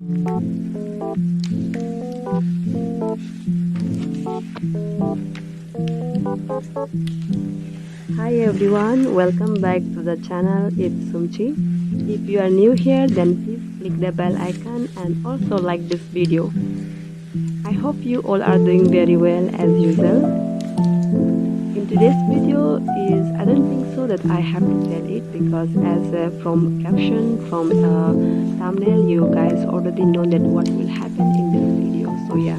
Hi everyone, welcome back to the channel. It's Sumchi. If you are new here, then please click the bell icon and also like this video. I hope you all are doing very well as usual. In today's video I don't think so that I have to tell it, because as from caption, from thumbnail, you guys already know that what will happen in this video. So yeah.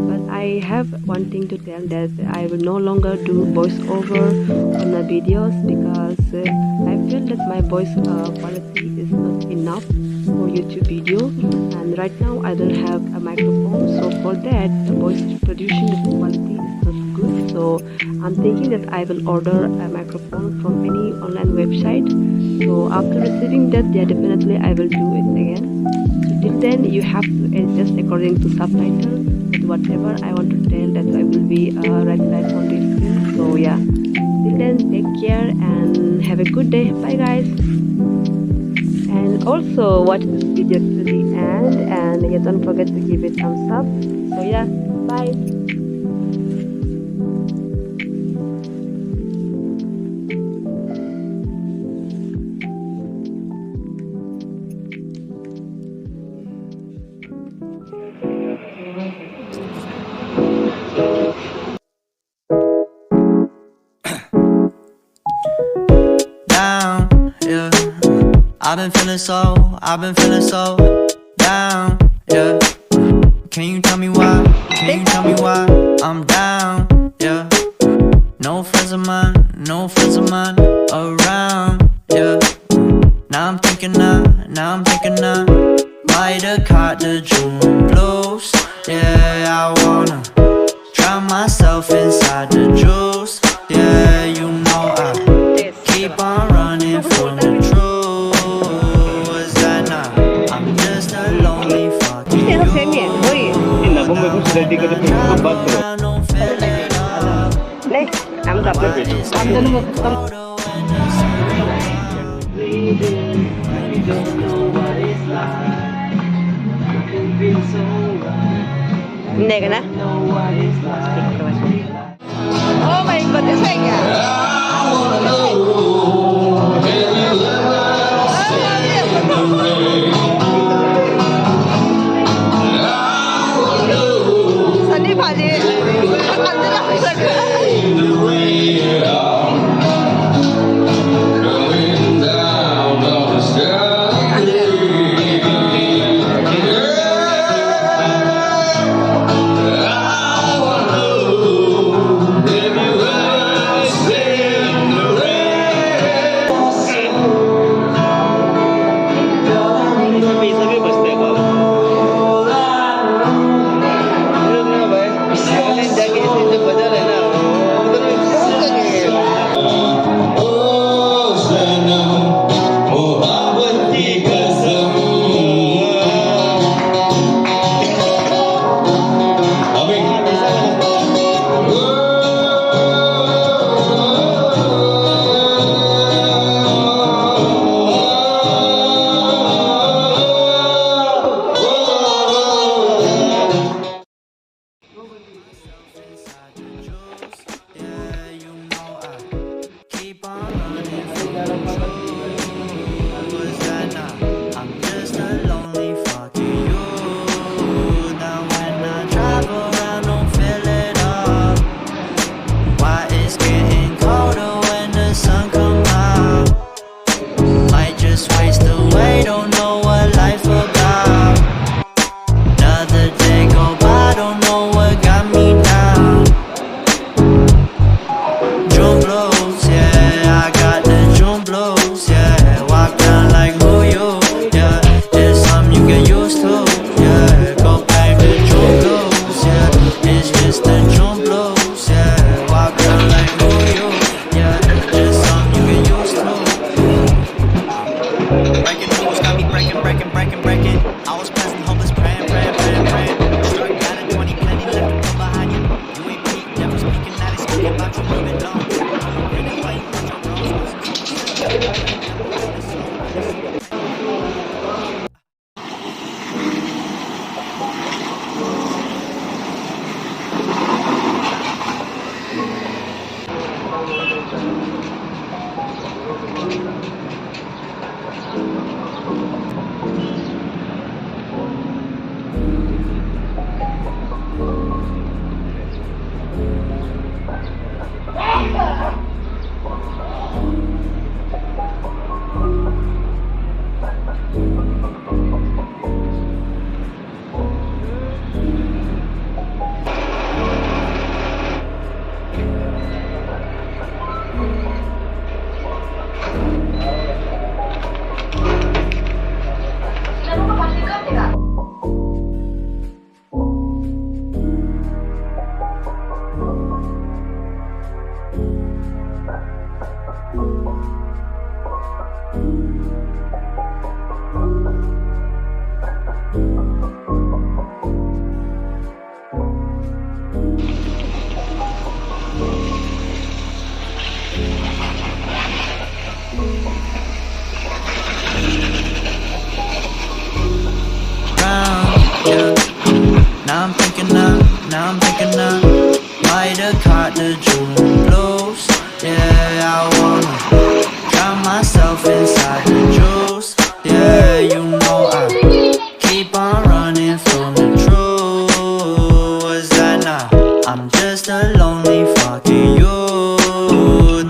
But I have one thing to tell, that I will no longer do voiceover on the videos, because I feel that my voice quality is not enough for YouTube video, and right now I don't have a microphone, so for that the voice producing quality is not good. So I'm thinking that I will order a microphone from any online website. So after receiving that, yeah, definitely I will do it again. So till then you have to adjust according to subtitle. Whatever I want to tell, that I will be right on the screen. So yeah, till then, take care and have a good day. Bye guys. And also watch this video to the end, and yeah, don't forget to give it thumbs up. So yeah, bye. I've been feeling so down, yeah. Can you tell me why? Can you tell me why I'm down, yeah? No friends of mine around, yeah. Now I'm thinking I might have caught the June blues, yeah. I wanna drown myself inside the juice, yeah. You know I keep on running from the truth. Này cái nè. Oh my god, this thing. Sunny bhaji.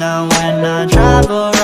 now when I drive around.